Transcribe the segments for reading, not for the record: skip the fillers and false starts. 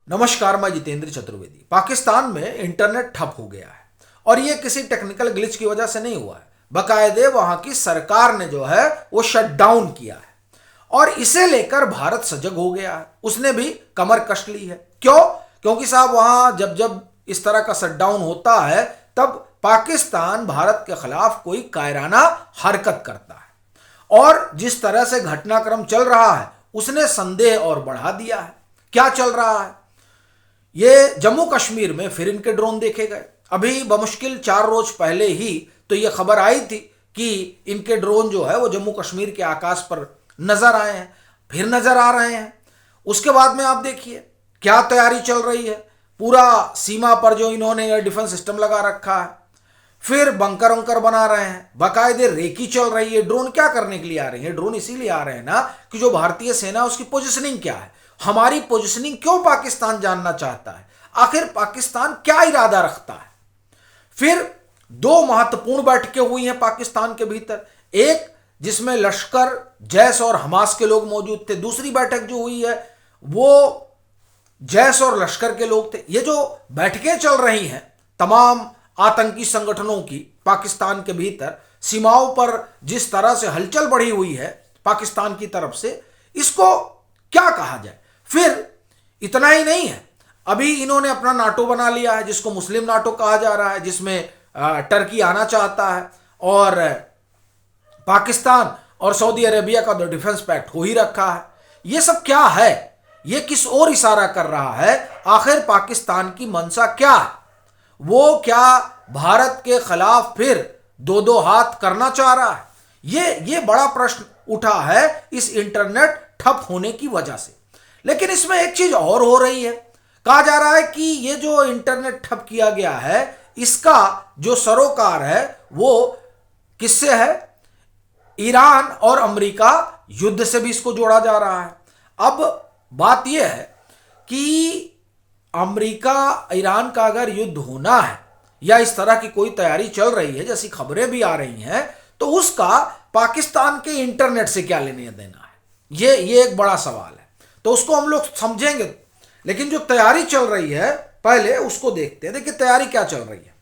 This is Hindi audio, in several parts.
नमस्कार, मैं जितेंद्र चतुर्वेदी। पाकिस्तान में इंटरनेट ठप हो गया है और ये किसी टेक्निकल ग्लिच की वजह से नहीं हुआ है। बाकायदे वहां की सरकार ने जो है वो शट डाउन किया है और इसे लेकर भारत सजग हो गया है। उसने भी कमर कस ली है। क्यों? क्योंकि साहब वहां जब जब इस तरह का शट डाउन होता है तब पाकिस्तान भारत के खिलाफ कोई कायराना हरकत करता है और जिस तरह से घटनाक्रम चल रहा है उसने संदेह और बढ़ा दिया है। क्या चल रहा है? ये जम्मू कश्मीर में फिर इनके ड्रोन देखे गए। अभी बमुश्किल 4 रोज पहले ही तो ये खबर आई थी कि इनके ड्रोन जो है वो जम्मू कश्मीर के आकाश पर नजर आए हैं, फिर नजर आ रहे हैं। उसके बाद में आप देखिए क्या तैयारी चल रही है। पूरा सीमा पर जो इन्होंने एयर डिफेंस सिस्टम लगा रखा है, फिर बंकर वंकर बना रहे हैं, बाकायदे रेकी चल रही है। ड्रोन क्या करने के लिए आ रही है? ड्रोन इसीलिए आ रहे हैं ना कि जो भारतीय सेना उसकी पोजिशनिंग क्या है, हमारी पोजीशनिंग क्यों पाकिस्तान जानना चाहता है, आखिर पाकिस्तान क्या इरादा रखता है। फिर 2 महत्वपूर्ण बैठकें हुई हैं पाकिस्तान के भीतर, एक जिसमें लश्कर, जैश और हमास के लोग मौजूद थे। दूसरी बैठक जो हुई है वो जैश और लश्कर के लोग थे। ये जो बैठकें चल रही हैं तमाम आतंकी संगठनों की पाकिस्तान के भीतर, सीमाओं पर जिस तरह से हलचल बढ़ी हुई है पाकिस्तान की तरफ से, इसको क्या कहा जाए। फिर इतना ही नहीं है, अभी इन्होंने अपना नाटो बना लिया है जिसको मुस्लिम नाटो कहा जा रहा है, जिसमें टर्की आना चाहता है और पाकिस्तान और सऊदी अरेबिया का तो डिफेंस पैक्ट हो ही रखा है। ये सब क्या है? ये किस ओर इशारा कर रहा है? आखिर पाकिस्तान की मंशा क्या है? वो क्या भारत के खिलाफ फिर 2-2 हाथ करना चाह रहा है? ये बड़ा प्रश्न उठा है इस इंटरनेट ठप होने की वजह से। लेकिन इसमें एक चीज और हो रही है। कहा जा रहा है कि ये जो इंटरनेट ठप किया गया है इसका जो सरोकार है वो किससे है? ईरान और अमेरिका युद्ध से भी इसको जोड़ा जा रहा है। अब बात यह है कि अमेरिका ईरान का अगर युद्ध होना है या इस तरह की कोई तैयारी चल रही है, जैसी खबरें भी आ रही हैं, तो उसका पाकिस्तान के इंटरनेट से क्या लेने देना है? ये एक बड़ा सवाल है। तो उसको हम लोग समझेंगे, लेकिन जो तैयारी चल रही है पहले उसको देखते हैं। देखिए तैयारी क्या चल रही है।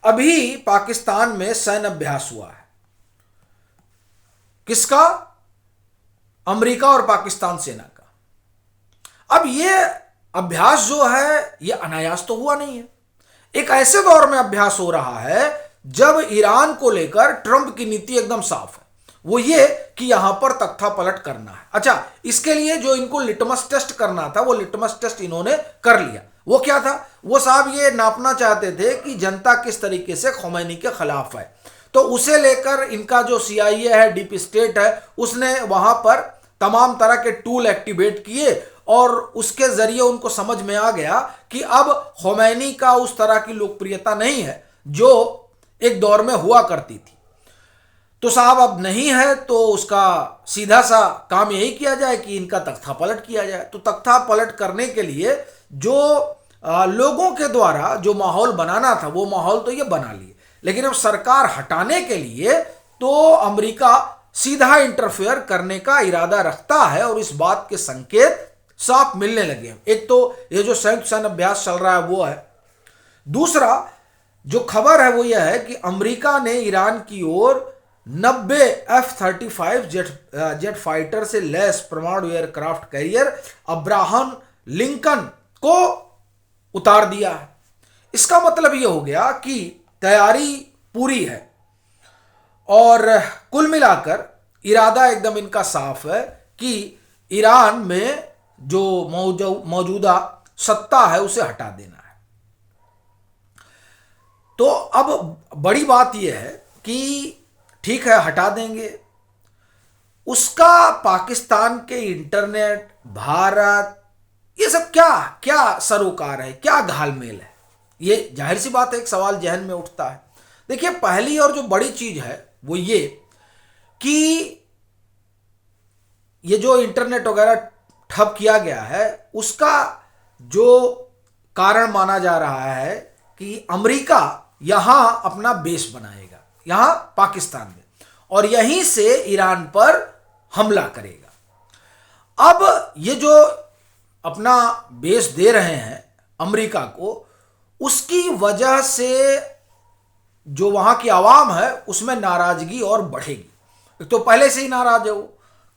अभी पाकिस्तान में सैन्य अभ्यास हुआ है। किसका? अमेरिका और पाकिस्तान सेना का। अब ये अभ्यास जो है ये अनायास तो हुआ नहीं है। एक ऐसे दौर में अभ्यास हो रहा है जब ईरान को लेकर ट्रंप की नीति एकदम साफ है, वो ये कि यहां पर तख्ता पलट करना है। अच्छा, इसके लिए जो इनको लिटमस टेस्ट करना था वो लिटमस टेस्ट इन्होंने कर लिया। वो क्या था? वो साहब ये नापना चाहते थे कि जनता किस तरीके से खमैनी के खिलाफ है। तो उसे लेकर इनका जो CIA है, डीप स्टेट है, उसने वहां पर तमाम तरह के टूल एक्टिवेट किए और उसके जरिए उनको समझ में आ गया कि अब खमैनी का उस तरह की लोकप्रियता नहीं है जो एक दौर में हुआ करती थी। तो साहब अब नहीं है, तो उसका सीधा सा काम यही किया जाए कि इनका तख्ता पलट किया जाए। तो तख्ता पलट करने के लिए जो लोगों के द्वारा जो माहौल बनाना था वो माहौल तो ये बना लिए, लेकिन अब सरकार हटाने के लिए तो अमेरिका सीधा इंटरफेयर करने का इरादा रखता है और इस बात के संकेत साफ मिलने लगे हैं। एक तो ये जो संयुक्त सैन्य अभ्यास चल रहा है वो है। दूसरा जो खबर है वो यह है कि अमेरिका ने ईरान की ओर 90 F-35 जेट फाइटर से लैस परमाणु एयरक्राफ्ट कैरियर अब्राहम लिंकन को उतार दिया है। इसका मतलब यह हो गया कि तैयारी पूरी है और कुल मिलाकर इरादा एकदम इनका साफ है कि ईरान में जो मौजूदा सत्ता है उसे हटा देना है। तो अब बड़ी बात यह है कि ठीक है, हटा देंगे, उसका पाकिस्तान के इंटरनेट, भारत, ये सब क्या क्या सरोकार है, क्या घालमेल है? ये जाहिर सी बात है, एक सवाल जहन में उठता है। देखिए पहली और जो बड़ी चीज है वो ये कि ये जो इंटरनेट वगैरह ठप किया गया है उसका जो कारण माना जा रहा है कि अमेरिका यहां अपना बेस बनाएगा, यहां पाकिस्तान में, और यहीं से ईरान पर हमला करेगा। अब ये जो अपना बेस दे रहे हैं अमेरिका को, उसकी वजह से जो वहां की आवाम है उसमें नाराजगी और बढ़ेगी। तो पहले से ही नाराज है वो,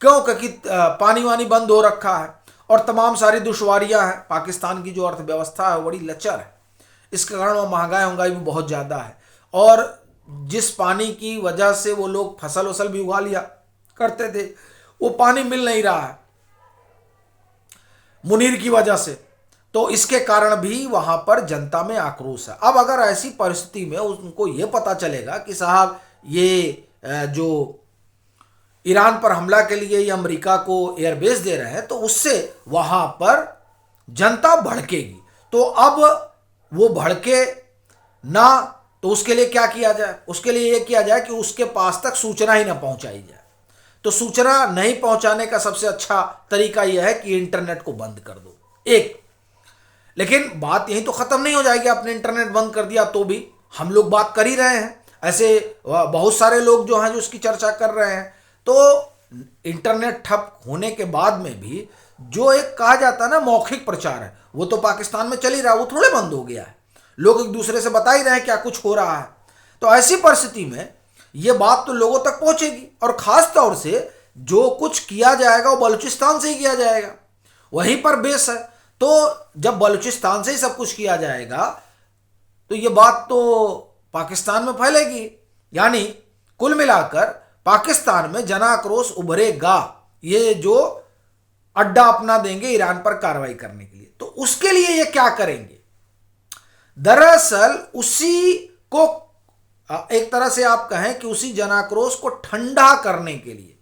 क्यों? क्योंकि पानी वानी बंद हो रखा है और तमाम सारी दुश्वारियां हैं। पाकिस्तान की जो अर्थव्यवस्था है बड़ी लचर है, इसके कारण वो महंगाई भी बहुत ज़्यादा है। और जिस पानी की वजह से वो लोग फसल वसल भी उगा लिया करते थे, वो पानी मिल नहीं रहा है मुनीर की वजह से। तो इसके कारण भी वहां पर जनता में आक्रोश है। अब अगर ऐसी परिस्थिति में उनको ये पता चलेगा कि साहब ये जो ईरान पर हमला के लिए ये अमेरिका को एयरबेस दे रहे हैं, तो उससे वहां पर जनता भड़केगी। तो अब वो भड़के ना, तो उसके लिए क्या किया जाए? उसके लिए ये किया जाए कि उसके पास तक सूचना ही ना पहुंचाई जाए। तो सूचना नहीं पहुंचाने का सबसे अच्छा तरीका यह है कि इंटरनेट को बंद कर दो। एक, लेकिन बात यही तो खत्म नहीं हो जाएगी। आपने इंटरनेट बंद कर दिया तो भी हम लोग बात कर ही रहे हैं, ऐसे बहुत सारे लोग जो हैं जो उसकी चर्चा कर रहे हैं। तो इंटरनेट ठप होने के बाद में भी जो एक कहा जाता है ना मौखिक प्रचार है, वो तो पाकिस्तान में चल ही रहा है, वो थोड़े बंद हो गया है। लोग एक दूसरे से बता ही रहे हैं क्या कुछ हो रहा है। तो ऐसी परिस्थिति में ये बात तो लोगों तक पहुंचेगी, और खास तौर से जो कुछ किया जाएगा वो बलूचिस्तान से ही किया जाएगा, वहीं पर बेस है। तो जब बलूचिस्तान से ही सब कुछ किया जाएगा तो ये बात तो पाकिस्तान में फैलेगी, यानी कुल मिलाकर पाकिस्तान में जन आक्रोश उभरेगा। ये जो अड्डा अपना देंगे ईरान पर कार्रवाई करने के लिए, तो उसके लिए ये क्या करेंगे? दरअसल उसी को एक तरह से आप कहें कि उसी जन आक्रोश को ठंडा करने के लिए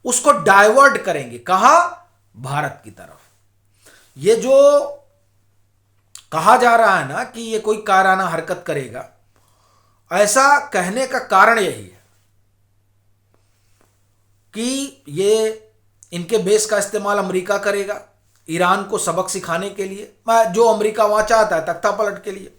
उसको डाइवर्ट करेंगे। कहां? भारत की तरफ। ये जो कहा जा रहा है ना कि ये कोई कायराना हरकत करेगा, ऐसा कहने का कारण यही है कि ये इनके बेस का इस्तेमाल अमेरिका करेगा ईरान को सबक सिखाने के लिए, जो अमेरिका वहां चाहता है तख्ता पलट के लिए।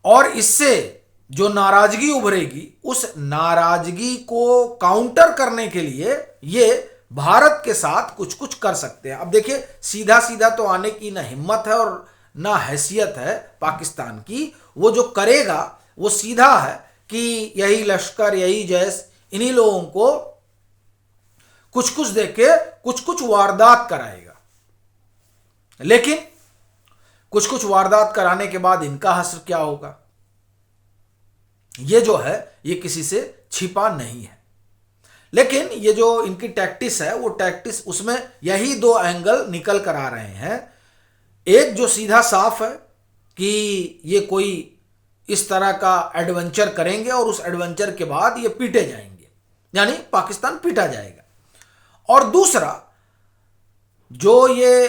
और इससे जो नाराजगी उभरेगी, उस नाराजगी को काउंटर करने के लिए ये भारत के साथ कुछ कुछ कर सकते हैं। अब देखिए, सीधा सीधा तो आने की ना हिम्मत है और ना हैसियत है पाकिस्तान की। वो जो करेगा वो सीधा है कि यही लश्कर, यही जैश, इन्हीं लोगों को कुछ कुछ देके कुछ कुछ वारदात कराएगा। लेकिन कुछ कुछ वारदात कराने के बाद इनका हश्र क्या होगा, ये जो है ये किसी से छिपा नहीं है। लेकिन ये जो इनकी टैक्टिस है, वो टैक्टिस, उसमें यही दो एंगल निकल कर आ रहे हैं। एक जो सीधा साफ है कि ये कोई इस तरह का एडवेंचर करेंगे और उस एडवेंचर के बाद ये पीटे जाएंगे, यानी पाकिस्तान पीटा जाएगा। और दूसरा जो ये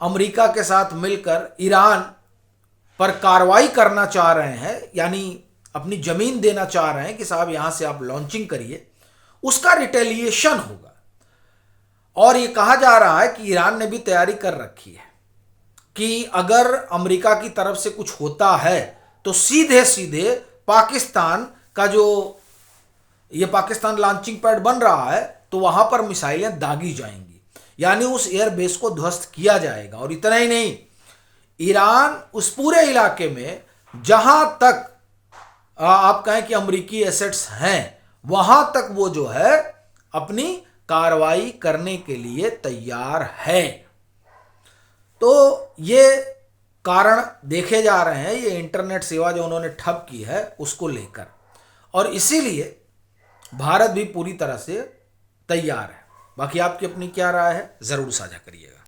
अमेरिका के साथ मिलकर ईरान पर कार्रवाई करना चाह रहे हैं, यानी अपनी जमीन देना चाह रहे हैं कि साहब यहां से आप लॉन्चिंग करिए, उसका रिटेलिएशन होगा। और ये कहा जा रहा है कि ईरान ने भी तैयारी कर रखी है कि अगर अमेरिका की तरफ से कुछ होता है तो सीधे सीधे पाकिस्तान का जो ये पाकिस्तान लॉन्चिंग पैड बन रहा है, तो वहां पर मिसाइलें दागी जाएंगी, यानी उस एयरबेस को ध्वस्त किया जाएगा। और इतना ही नहीं, ईरान उस पूरे इलाके में जहां तक आप कहें कि अमेरिकी एसेट्स हैं, वहां तक वो जो है अपनी कार्रवाई करने के लिए तैयार है। तो ये कारण देखे जा रहे हैं, ये इंटरनेट सेवा जो उन्होंने ठप की है उसको लेकर, और इसीलिए भारत भी पूरी तरह से तैयार है। बाकी आपकी अपनी क्या राय है, जरूर साझा करिएगा।